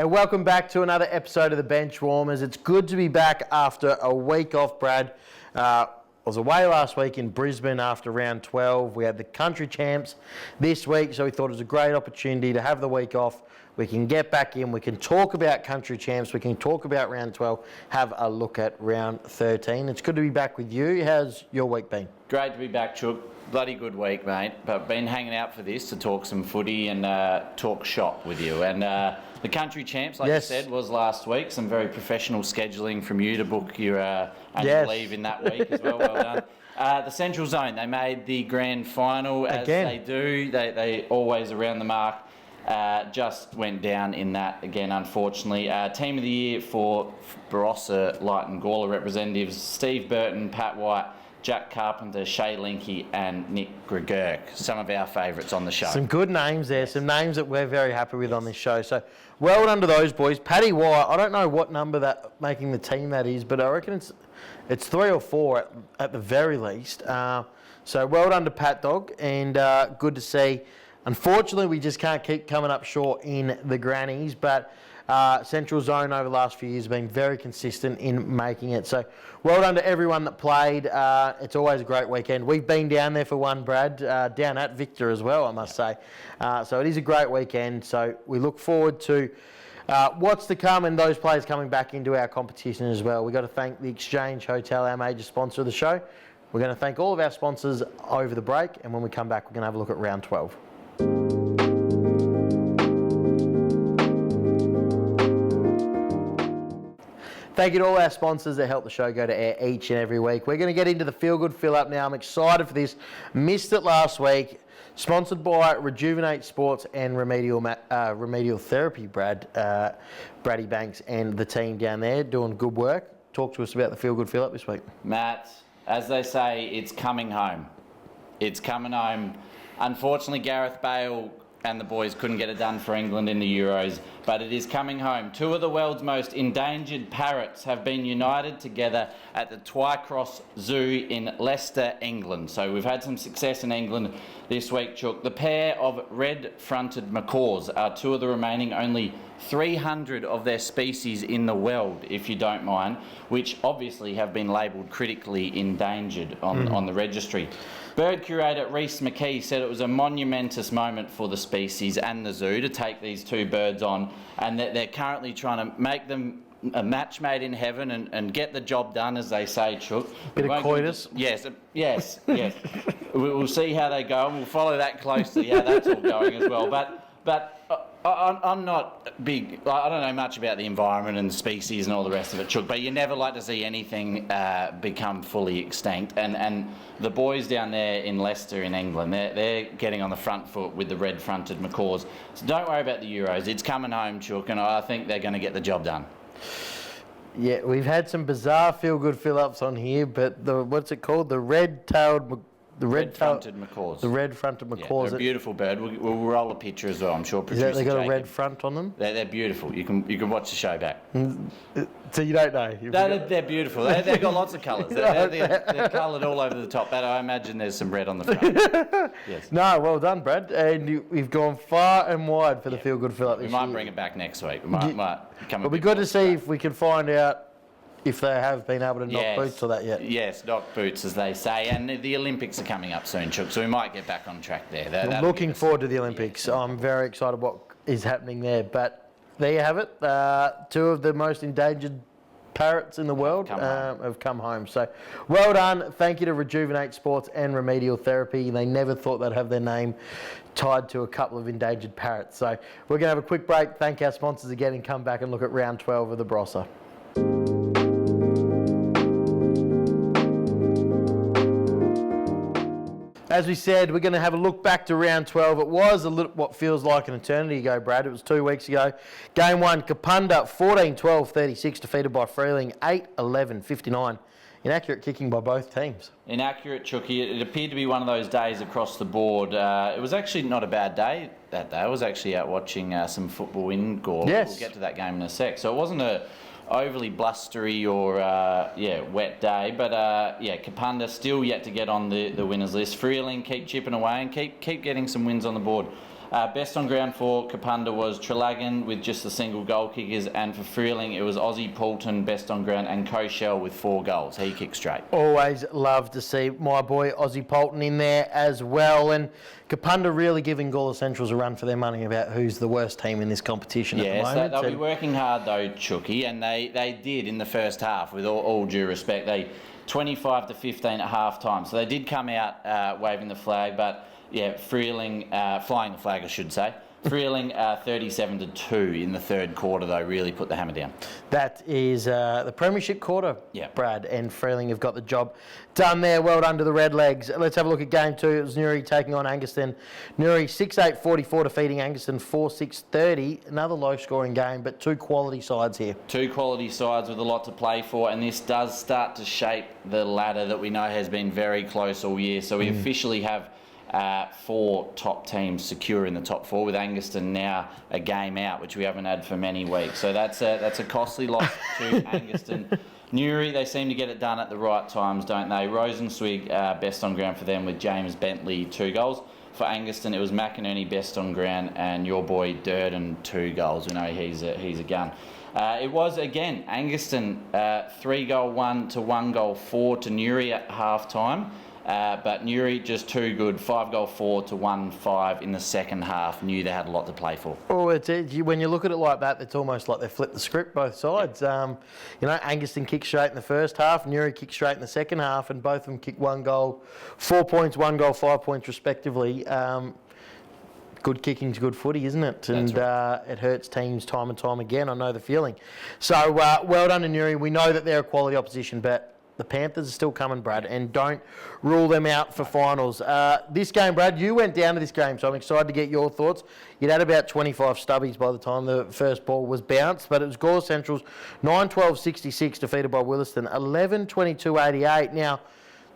Welcome back to another episode of the Benchwarmers. It's good to be back after a week off, Brad. I was away last week in Brisbane after round 12. We had the country champs this week, so we thought it was a great opportunity to have the week off. We can get back in, we can talk about country champs, we can talk about round 12, have a look at round 13. It's good to be back with you. How's your week been? Great to be back, Chook. Bloody good week, mate. But been hanging out for this to talk some footy and talk shop with you. And the country champs, like you said, was last week. Some very professional scheduling from you to book your annual leave in that week as well. Well done. The Central Zone, they made the grand final as they do. They always around the mark. Just went down in that again, unfortunately. Team of the year for Barossa, Light and Gawler representatives, Steve Burton, Pat White, Jack Carpenter, Shay Linky and Nick Gregurk. Some of our favourites on the show. Some good names there, some names that we're very happy with on this show. So well done to those boys. Paddy White, I don't know what number that making the team that is, but I reckon it's 3 or 4 at the very least. So well done to Pat Dog, and good to see. Unfortunately, we just can't keep coming up short in the grannies, but Central Zone over the last few years has been very consistent in making it. So well done to everyone that played. It's always a great weekend. We've been down there for one, Brad, down at Victor as well, I must say. So it is a great weekend. So we look forward to what's to come and those players coming back into our competition as well. We've got to thank the Exchange Hotel, our major sponsor of the show. We're going to thank all of our sponsors over the break, and when we come back, we're going to have a look at round 12. Thank you to all our sponsors that help the show go to air each and every week. We're going to get into the Feel Good Fill Up now. I'm excited for this. Missed it last week. Sponsored by Rejuvenate Sports and Remedial Therapy, Brad. Braddy Banks and the team down there doing good work. Talk to us about the Feel Good Fill Up this week. Matt, as they say, it's coming home. It's coming home. Unfortunately, Gareth Bale and the boys couldn't get it done for England in the Euros, but it is coming home. 2 of the world's most endangered parrots have been united together at the Twycross Zoo in Leicester, England. So we've had some success in England this week, Chook. The pair of red-fronted macaws are 2 of the remaining only 300 of their species in the world, if you don't mind, which obviously have been labelled critically endangered on the registry. Bird curator Rhys McKee said it was a monumentous moment for the species and the zoo to take these 2 birds on, and that they're currently trying to make them a match made in heaven and get the job done, as they say, Chook. Bit of coitus. Yes. We'll see how they go, and we'll follow that closely, how that's all going as well. But I'm not big, I don't know much about the environment and species and all the rest of it, Chook, but you never like to see anything become fully extinct. And the boys down there in Leicester in England, they're getting on the front foot with the red-fronted macaws. So don't worry about the Euros. It's coming home, Chook, and I think they're going to get the job done. Yeah, we've had some bizarre feel-good fill-ups on here, but what's it called? The red-tailed... The red-fronted macaws. The red-fronted macaws. Yeah, they're a beautiful bird. We'll roll a picture as well. I'm sure producer Is that they got Jacob. a red front on them? They're beautiful. You can watch the show back. So you don't know? They're beautiful. They've got lots of colours. They're coloured all over the top. But I imagine there's some red on the front. Yes. No, well done, Brad. And we've gone far and wide for the Feel Good Fill Up this year. We might bring it back next week. We might come. It'll be good to see if we can find out if they have been able to knock boots or that yet. Yes, knock boots, as they say. And the Olympics are coming up soon, Chook, so we might get back on track there. I'm looking forward to the Olympics. Yes, I'm very excited what is happening there. But there you have it. 2 of the most endangered parrots in the world have come home. So well done. Thank you to Rejuvenate Sports and Remedial Therapy. They never thought they'd have their name tied to a couple of endangered parrots. So we're going to have a quick break, thank our sponsors again, and come back and look at round 12 of the Barossa. As we said, we're going to have a look back to round 12. It was what feels like an eternity ago, Brad. It was 2 weeks ago. Game 1, Kapunda 14-12-36, defeated by Freeling 8-11-59. Inaccurate kicking by both teams. Inaccurate, Chooky. It appeared to be one of those days across the board. It was actually not a bad day that day. I was actually out watching some football in Gore. Yes. We'll get to that game in a sec. So it wasn't a overly blustery or wet day, but Kapunda still yet to get on the winners list. Freeling keep chipping away and keep getting some wins on the board. Best on ground for Kapunda was Trelagan with just the single goal kickers, and for Freeling it was Aussie Poulton best on ground and Koshel with 4 goals. He kicked straight. Always love to see my boy Aussie Poulton in there as well. And Kapunda really giving Gawler Centrals a run for their money about who's the worst team in this competition at the moment. Yes, they'll be working hard though, Chucky, and they did in the first half, with all due respect. They 25 to 15 at half time, so they did come out waving the flag, but yeah, Freeling flying the flag, I should say. Freeling 37 to 2 in the third quarter, though, really put the hammer down. That is the premiership quarter, yeah. Brad, and Freeling have got the job done there. Well done to the Redlegs. Let's have a look at game 2. It was Newry taking on Angaston. Newry 6-8-44 defeating Angaston 4-6-30. Another low-scoring game, but 2 quality sides here. 2 quality sides with a lot to play for, and this does start to shape the ladder that we know has been very close all year. So we officially have 4 top teams secure in the top 4, with Angaston now a game out, which we haven't had for many weeks. So that's a costly loss to Angaston. Newry, they seem to get it done at the right times, don't they? Rosenswig best on ground for them with James Bentley 2 goals. For Angaston, it was McInerney best on ground and your boy Durden 2 goals. We know he's a gun. It was, again, Angaston 3-goal 1 to 1-goal 4 to Newry at half time. But Newry just too good, 5-goal 4 to 1-5 in the second half. Knew they had a lot to play for. Oh, when you look at it like that, it's almost like they flipped the script both sides. Angaston kicked straight in the first half, Newry kicked straight in the second half, and both of them kicked 1 goal, 4 points, 1 goal, 5 points respectively. Good kicking's good footy, isn't it? And right. It hurts teams time and time again. I know the feeling. So well done to Newry. We know that they're a quality opposition, but the Panthers are still coming, Brad, and don't rule them out for finals. This game, Brad, you went down to this game, so I'm excited to get your thoughts. You'd had about 25 stubbies by the time the first ball was bounced, but it was Gawler Central's 9-12-66 defeated by Williston, 11-22-88. Now,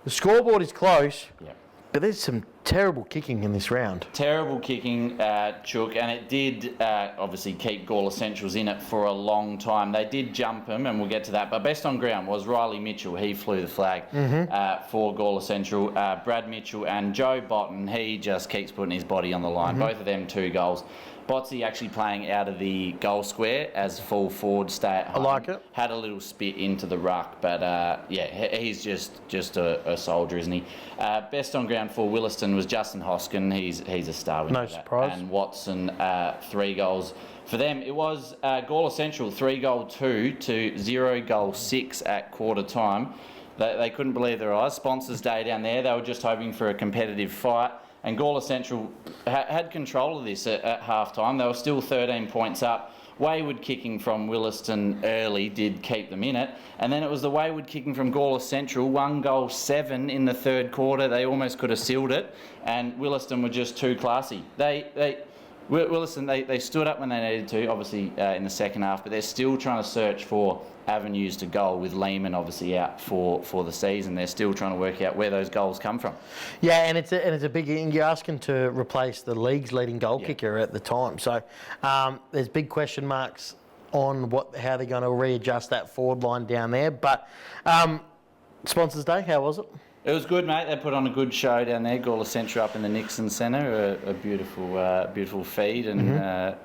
the scoreboard is close. Yep. But there's some terrible kicking in this round. Terrible kicking, Chook, and it did obviously keep Gawler Centrals in it for a long time. They did jump him, and we'll get to that. But best on ground was Riley Mitchell. He flew the flag for Gawler Central. Brad Mitchell and Joe Botton, he just keeps putting his body on the line. Both of them 2 goals. Botsy actually playing out of the goal square as full forward, stay at home. I like it. Had a little spit into the ruck, but he's just a soldier, isn't he? Best on ground for Williston was Justin Hoskin. He's a star. No surprise. And Watson 3 goals. For them, it was Gawler Central 3-goal 2 to 0-goal 6 at quarter time. They couldn't believe their eyes. Sponsors Day down there. They were just hoping for a competitive fight. And Gawler Central had control of this at half-time. They were still 13 points up. Wayward kicking from Williston early did keep them in it. And then it was the wayward kicking from Gawler Central, 1-goal 7 in the third quarter. They almost could have sealed it. And Williston were just too classy. Williston, they stood up when they needed to, obviously in the second half, but they're still trying to search for avenues to goal, with Lehman obviously out for the season. They're still trying to work out where those goals come from. Yeah, and it's a big thing. You're asking to replace the league's leading goal kicker at the time. So there's big question marks on how they're going to readjust that forward line down there. But Sponsors Day, how was it? It was good, mate. They put on a good show down there. Gawler Central up in the Nixon Centre, a beautiful feed, and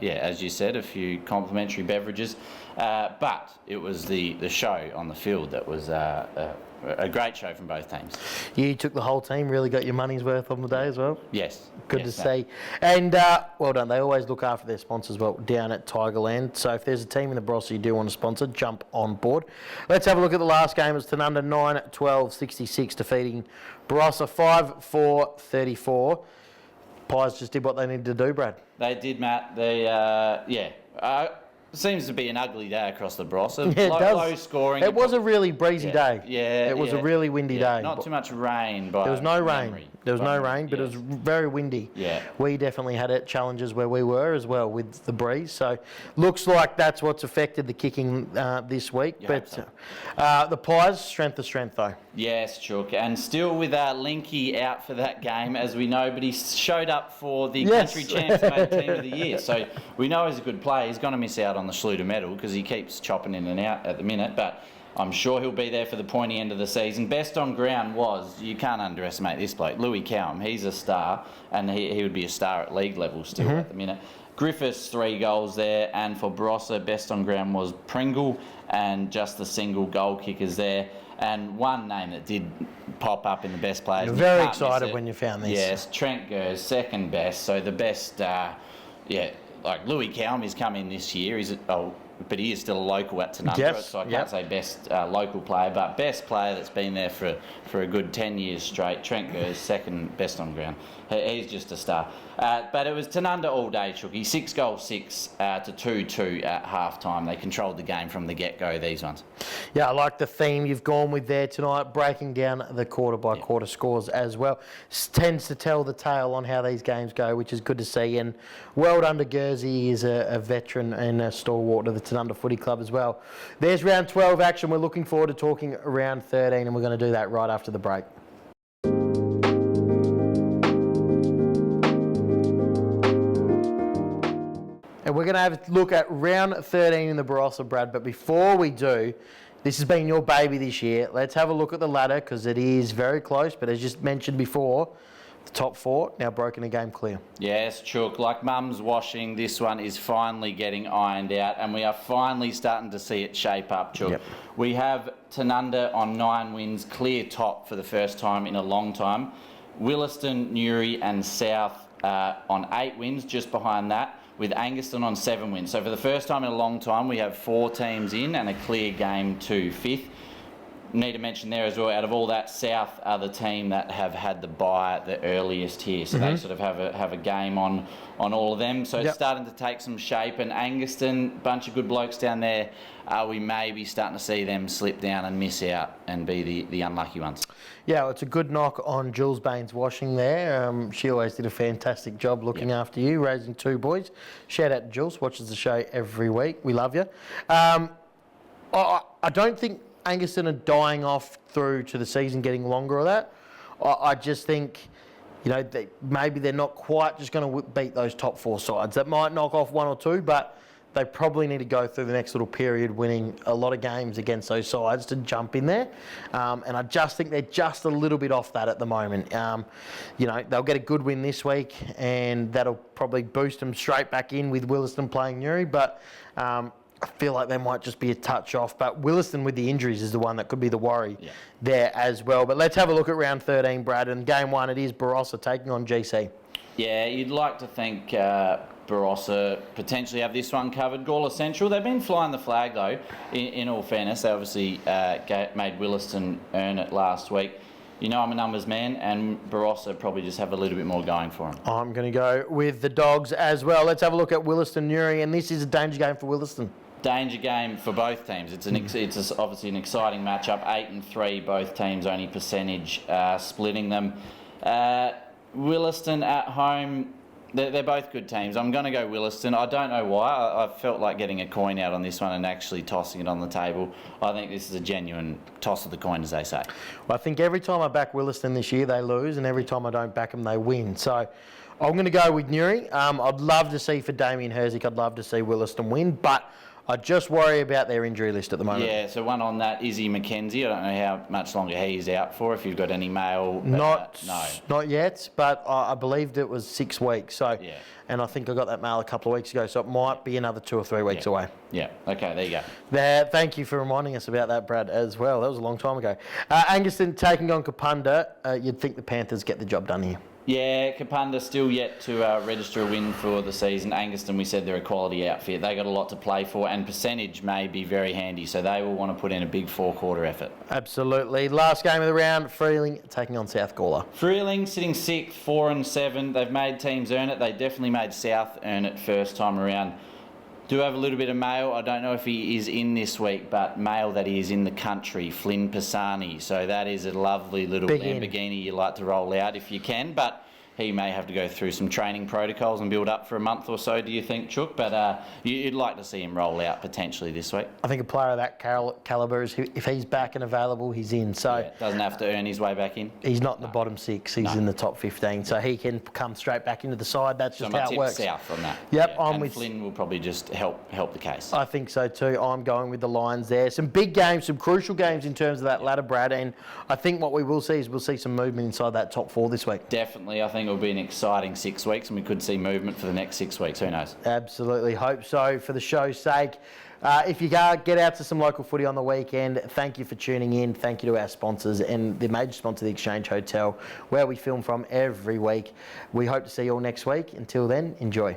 as you said, a few complimentary beverages. But it was the show on the field that was a great show from both teams. You took the whole team, really got your money's worth on the day as well? Yes. Good to see. And well done. They always look after their sponsors well down at Tigerland. So if there's a team in the Barossa you do want to sponsor, jump on board. Let's have a look at the last game. It's Tanunda 9-12-66 defeating Barossa 5-4-34. Pies just did what they needed to do, Brad. They did, Matt. They, seems to be an ugly day across the Barossa. Yeah, low scoring. It was a really breezy day. Yeah. It was a really windy day. Not too much rain. There was no rain. There was no rain, but it was very windy. Yeah. We definitely had challenges where we were as well with the breeze. So looks like that's what's affected the kicking this week. So. The Pies, strength to strength though. Yes, Chook. And still with Linky out for that game, as we know, but he showed up for the country champs made team of the year. So we know he's a good player. He's going to miss out on the Schluter medal because he keeps chopping in and out at the minute. But I'm sure he'll be there for the pointy end of the season. Best on ground was, you can't underestimate this bloke, Louis Callum. He's a star, and he would be a star at league level still at the minute. Griffiths 3 goals there, and for Barossa, best on ground was Pringle, and just the single goal kickers there. And one name that did pop up in the best players. You're very excited when you found this. Yes, Trent Gers, second best. So the best, like Louis Callum is coming this year. But he is still a local at Tanunda, Yes, so I can't say best local player, but best player that's been there for a good 10 years straight. Trent Gers, second best on ground. He's just a star. But it was Tanunda all day, Chucky. 6 goals, 6 to 2-2 at half time. They controlled the game from the get-go, these ones. Yeah, I like the theme you've gone with there tonight, breaking down the quarter-by-quarter scores as well. Tends to tell the tale on how these games go, which is good to see. And well done to Guernsey. He is a veteran and a stalwart of the Tanunda Footy Club as well. There's round 12 action. We're looking forward to talking round 13, and we're going to do that right after the break. And we're going to have a look at round 13 in the Barossa, Brad. But before we do, this has been your baby this year. Let's have a look at the ladder because it is very close. But as just mentioned before, the top 4 now broken a game clear. Yes, Chook. Like Mum's washing, this one is finally getting ironed out, and we are finally starting to see it shape up, Chook. Yep. We have Tanunda on 9 wins, clear top for the first time in a long time. Williston, Newry and South on 8 wins, just behind that, with Anguston on 7 wins. So for the first time in a long time, we have 4 teams in and a clear game to 5th. Need to mention there as well, out of all that, South are the team that have had the bye the earliest here. So they sort of have a game on all of them. So it's starting to take some shape. And Anguston, bunch of good blokes down there, we may be starting to see them slip down and miss out and be the unlucky ones. Yeah, well, it's a good knock on Jules Baines washing there. She always did a fantastic job looking after you, raising 2 boys. Shout out to Jules, watches the show every week. We love you. I don't think Anguston are dying off through to the season getting longer or that. I just think, maybe they're not quite just going to beat those top 4 sides. That might knock off 1 or 2, but they probably need to go through the next little period winning a lot of games against those sides to jump in there. And I just think they're just a little bit off that at the moment. They'll get a good win this week, and that'll probably boost them straight back in with Williston playing Newry. But I feel like they might just be a touch off, but Williston with the injuries is the one that could be the worry there as well. But let's have a look at round 13, Brad. And game 1, it is Barossa taking on GC. Yeah, you'd like to think Barossa potentially have this one covered. Gawler Central, they've been flying the flag though, in all fairness. They obviously made Williston earn it last week. I'm a numbers man, and Barossa probably just have a little bit more going for them. I'm going to go with the Dogs as well. Let's have a look at Williston Newry, and this is a danger game for Williston. Danger game for both teams. It's obviously an exciting matchup. 8 and 3, both teams only percentage splitting them. Williston at home, they're both good teams. I'm going to go Williston. I don't know why. I felt like getting a coin out on this one and actually tossing it on the table. I think this is a genuine toss of the coin, as they say. Well, I think every time I back Williston this year, they lose, and every time I don't back them, they win. So I'm going to go with Newry. I'd love to see for Damien Herzik, I'd love to see Williston win, but I just worry about their injury list at the moment. Yeah, so one on that, Izzy McKenzie. I don't know how much longer he's out for, if you've got any mail. No. Not yet, but I believed it was 6 weeks. So, and I think I got that mail a couple of weeks ago, so it might be another 2 or 3 weeks away. Yeah, okay, there you go. Thank you for reminding us about that, Brad, as well. That was a long time ago. Anguston taking on Kapunda. You'd think the Panthers get the job done here. Yeah, Kapunda still yet to register a win for the season. Anguston, we said they're a quality outfit. They got a lot to play for, and percentage may be very handy, so they will want to put in a big 4-quarter effort. Absolutely. Last game of the round, Freeling taking on South Gawler. Freeling sitting 6th, 4 and 7. They've made teams earn it. They definitely made South earn it first time around. Do have a little bit of mail. I don't know if he is in this week, but mail that he is in the country, Flynn Pisani. So that is a lovely little Lamborghini you like to roll out if you can. But he may have to go through some training protocols and build up for a month or so, do you think, Chook? But you'd like to see him roll out potentially this week. I think a player of that calibre, if he's back and available, he's in. So Yeah, doesn't have to earn his way back in. he's not in the bottom 6. He's in the top 15. So he can come straight back into the side. That's just how it works. South on that. Yep, yeah. I'm and with Flynn will probably just help the case. I think so too. I'm going with the Lions there. Some big games, some crucial games in terms of that ladder, Brad. And I think what we will see is we'll see some movement inside that top 4 this week. Definitely. I think it'll be an exciting 6 weeks, and we could see movement for the next 6 weeks. Who knows? Absolutely. Hope so for the show's sake. If you get out to some local footy on the weekend, thank you for tuning in. Thank you to our sponsors and the major sponsor, the Exchange Hotel, where we film from every week. We hope to see you all next week. Until then, enjoy.